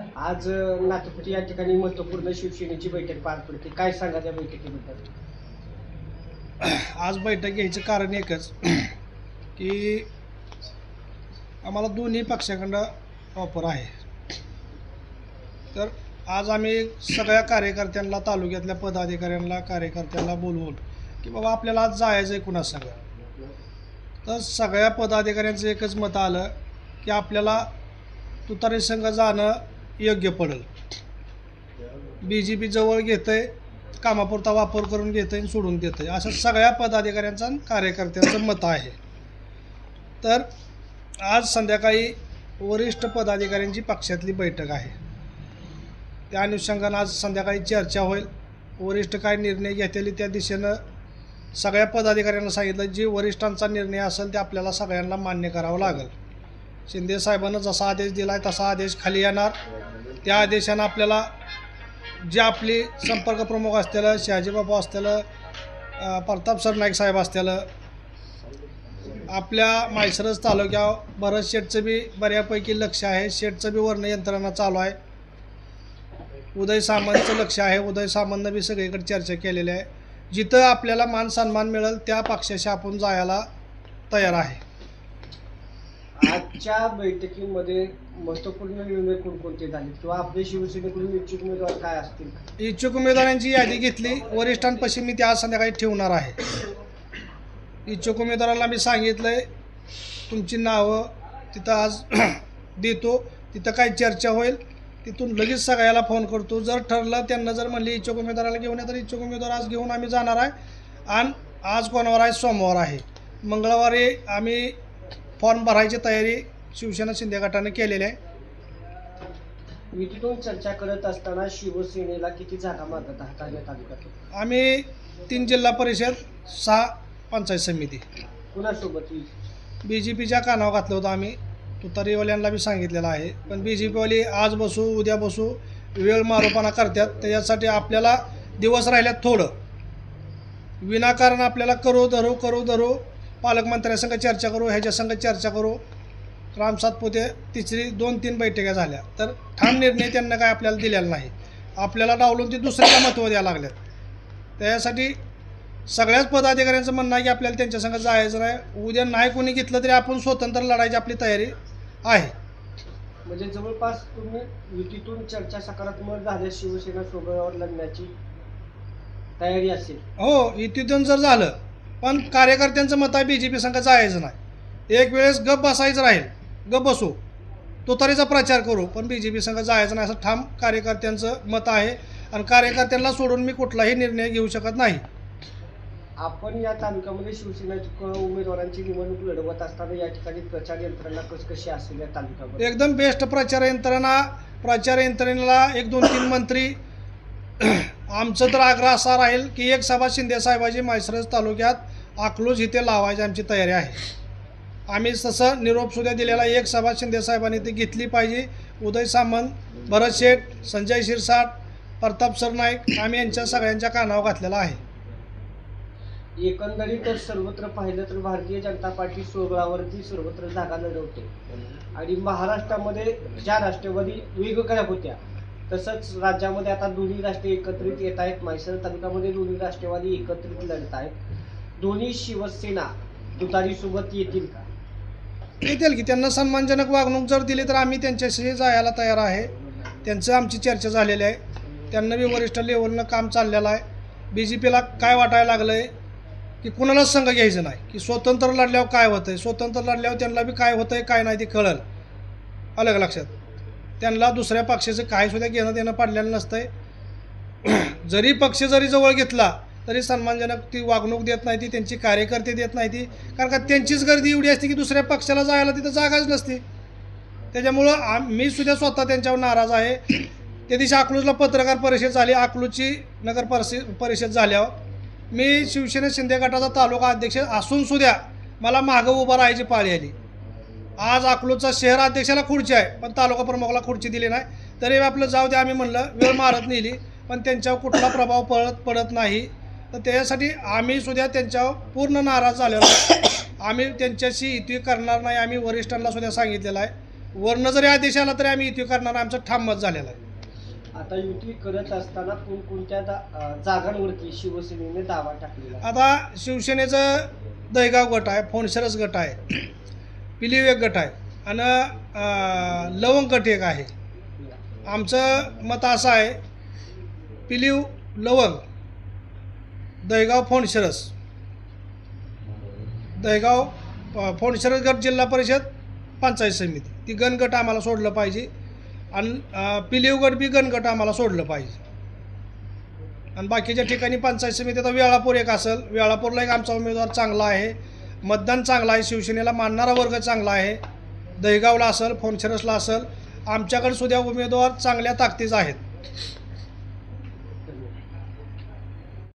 आज नाथपुती या ठिकाणी महत्त्वपूर्ण शिवसेनेची बैठक पार पडते. काय सांगा त्या बैठकीबद्दल? आज बैठक घ्यायचं कारण एकच की आम्हाला दोन्ही पक्षाकडं ऑफर आहे. तर आज आम्ही सगळ्या कार्यकर्त्यांना, तालुक्यातल्या पदाधिकाऱ्यांना, कार्यकर्त्यांना बोलवून की बाबा आपल्याला आज जायचं आहे कुणा संग. तर सगळ्या पदाधिकाऱ्यांचं एकच मत आलं की आपल्याला तुतारी संघ जाणं योग्य पडेल. BJP जवळ घेतं आहे, कामापुरता वापर करून घेतं आहे आणि सोडून देतं आहे, असं सगळ्या पदाधिकाऱ्यांचं आणि कार्यकर्त्यांचं मत आहे. तर आज संध्याकाळी वरिष्ठ पदाधिकाऱ्यांची पक्षातली बैठक आहे. त्या अनुषंगानं आज संध्याकाळी चर्चा होईल. वरिष्ठ काय निर्णय घेतील त्या दिशेनं सगळ्या पदाधिकाऱ्यांना सांगितलं, जी वरिष्ठांचा निर्णय असेल ते आपल्याला सगळ्यांना मान्य करावं लागेल. शिंदे साहेबांना जसा आदेश दिला आहे तसा आदेश खाली येणार. त्या आदेशानं आपल्याला जे आपली संपर्क प्रमुख असतील, शहाजीबाबू असतील, प्रताप सरनाईक साहेब असतील, आपल्या माळशिरस तालुक्यावर भरत शेठचं बी बऱ्यापैकी लक्ष आहे. शेठचं बी वर्ण यंत्रणा चालू आहे. उदय सामंतचं लक्ष आहे. उदय सामंतनं बी सगळीकडे चर्चा केलेली आहे. जिथं आपल्याला मान सन्मान मिळेल त्या पक्षाशी आपण जायला तयार आहे. आजच्या बैठकीमध्ये महत्त्वपूर्ण निर्णय कोणकोणते झाले किंवा आपले शिवसेनेकडून इच्छुक उमेदवार काय असतील? इच्छुक उमेदवारांची यादी घेतली. वरिष्ठांपाशी मी ती आज संध्याकाळी ठेवणार आहे. इच्छुक उमेदवाराला मी सांगितलं आहे तुमची नावं तिथं आज देतो. तिथं काय चर्चा होईल तिथून लगेच सगळ्याला फोन करतो. जर ठरलं त्यांना जर म्हणले इच्छुक उमेदवाराला घेऊन या तर इच्छुक उमेदवार आज घेऊन आम्ही जाणार आहे. आणि आज कोणावर आहे? सोमवार आहे. मंगळवारी आम्ही फॉर्म भरायची तयारी शिवसेना शिंदे गटाने केलेली आहे. युतीतून चर्चा करत असताना शिवसेनेला किती जागा मागत आहात या तालुक्यातून? आम्ही 3 जिल्हा परिषद, 6 पंचायत समिती. कुणासोबत? BJPच्या कानावर घातलं होतं आम्ही. तुतारीवाल्यांना बी सांगितलेलं आहे. पण BJPवाली आज बसू उद्या बसू वेळ मारोपणा करतात. त्याच्यासाठी आपल्याला दिवस राहिल्यात थोडं. विनाकारण आपल्याला करू धरू पालकमंत्र्यासंग चर्चा करू, ह्याच्या संग चर्चा करू. राम सातपुते 2-3 बैठका झाल्या तर ठाम निर्णय त्यांना काय आपल्याला दिलेला नाही. आपल्याला डावलून ते दुसऱ्याला महत्त्व द्यायला लागल्यात. त्यासाठी सगळ्याच पदाधिकाऱ्यांचं म्हणणं आहे की आपल्याला त्यांच्यासंग जायचं नाही. उद्या नाही कोणी घेतलं तरी आपण स्वतंत्र लढायची आपली तयारी आहे. म्हणजे जवळपास तुम्ही युतीतून चर्चा सकारात्मक झाल्यास शिवसेना सोबत लढण्याची तयारी असेल? हो, युतीतून जर झालं पण कार्यकर्त्यांचं मत आहे BJP संघ जायचं नाही. एक वेळेस गप बसायचं राहील, गप बसू, तुतारीचा प्रचार करू, पण BJP संघ जायचं नाही असं ठाम कार्यकर्त्यांचं मत आहे. आणि कार्यकर्त्यांना सोडून मी कुठलाही निर्णय घेऊ शकत नाही. आपण या तालुक्यामध्ये शिवसेनेच्या उमेदवारांची निवडणूक लढवत असताना या ठिकाणी प्रचार यंत्रणा कशी असेल या तालुक्यामध्ये? एकदम बेस्ट प्रचार यंत्रणेला 1-2-3 मंत्री. आमचं तर आग्रह असा राहील की एक सभा शिंदे साहेबाची माळशिरस तालुक्यात अकलूज इथे लावायची आमची तयारी आहे. आम्ही तसं निरोपसुद्धा दिलेला. एक सभा शिंदे साहेबांनी ती घेतली पाहिजे. उदय सामंत, भरत शेठ, संजय शिरसाट, प्रताप सरनाईक आम्ही यांच्या सगळ्यांच्या कानावर घातलेला आहे. एकंदरीत तर सर्वत्र पाहिलं तर भारतीय जनता पार्टी स्वबळावरती सर्वत्र जागा लढवते आणि महाराष्ट्रामध्ये ज्या राष्ट्रवादी वेगवेगळ्या होत्या तसंच राज्यामध्ये आता दोन्ही राष्ट्रीय एकत्रित येत आहेत. माळशिरस तालुक्यामध्ये दोन्ही राष्ट्रवादी एकत्रित लढत आहेत. दोन्ही शिवसेना तुतारीसोबत येतील का? येतील की. त्यांना सन्मानजनक वागणूक जर दिली तर आम्ही त्यांच्याशी जायला तयार आहे. त्यांचं आमची चर्चा झालेली आहे. त्यांना बी वरिष्ठ लेवलनं काम चाललेलं आहे. BJPला काय वाटायला लागलं आहे की कुणालाच संघ घ्यायचं नाही, की स्वतंत्र लढल्यावर काय होतं आहे. स्वतंत्र लढल्यावर त्यांना बी काय होतं आहे काय नाही ते कळलं. अलग लक्षात. त्यांना दुसऱ्या पक्षाचं काहीसुद्धा घेणं देणं पडलेलं नसतं आहे. जरी पक्ष जवळ घेतला तरी सन्मानजनक ती वागणूक देत नाही ती, त्यांची कार्यकर्ते देत नाही ती. कारण का त्यांचीच गर्दी एवढी असते की दुसऱ्या पक्षाला जायला तिथं जागाच नसते. त्याच्यामुळं मी सुद्धा स्वतः त्यांच्यावर नाराज आहे. त्या दिवशी अकलूजला पत्रकार परिषद झाली. अकलूजची नगर परिषद झाल्यावर मी शिवसेना शिंदे गटाचा तालुका अध्यक्ष असून सुद्धा मला मागं उभं राहायची पाळी आली. आज अकलूजचा शहर अध्यक्षाला खुर्ची आहे पण तालुका प्रमुखाला खुर्ची दिली नाही. तरी आपलं जाऊ दे आम्ही म्हणलं, वेळ मारत नेली पण त्यांच्यावर कुठला प्रभाव पडत नाही. तर त्याच्यासाठी आम्ही सुद्धा त्यांच्यावर पूर्ण नाराज झालेलो. आम्ही त्यांच्याशी युती करणार नाही. आम्ही वरिष्ठांना सुद्धा सांगितलेलं आहे. वरनं जरी आदेश आला तरी आम्ही युती करणार, आमचं ठाम मत झालेलं आहे. आता युती करत असताना कोणकोणत्या जागांवरती शिवसेनेने दावा टाकलेला आहे? आता शिवसेनेचं दहेगाव गट आहे, फोनशरस गट आहे, पिलीव एक गट आहे आणि लवंग गट एक आहे. आमचं मत असं आहे, पिलीव लवंग, दहेगाव फोनशरस, दहेगाव फोनशरस गट जिल्हा परिषद पंचायत समिती, ती गणगट आम्हाला सोडलं पाहिजे आणि पिलीव गट बी गणगट आम्हाला सोडलं पाहिजे. आणि बाकीच्या ठिकाणी पंचायत समिती, आता वेळापूर एक असेल, वेळापूरला एक आमचा उमेदवार चांगला आहे, मतदान चांगलं आहे, शिवसेनेला मानणारा वर्ग चांगला आहे. दहेगावला असेल, फोनशरसला असेल, आमच्याकडे सुद्धा उमेदवार चांगल्या ताकदीचे आहेत.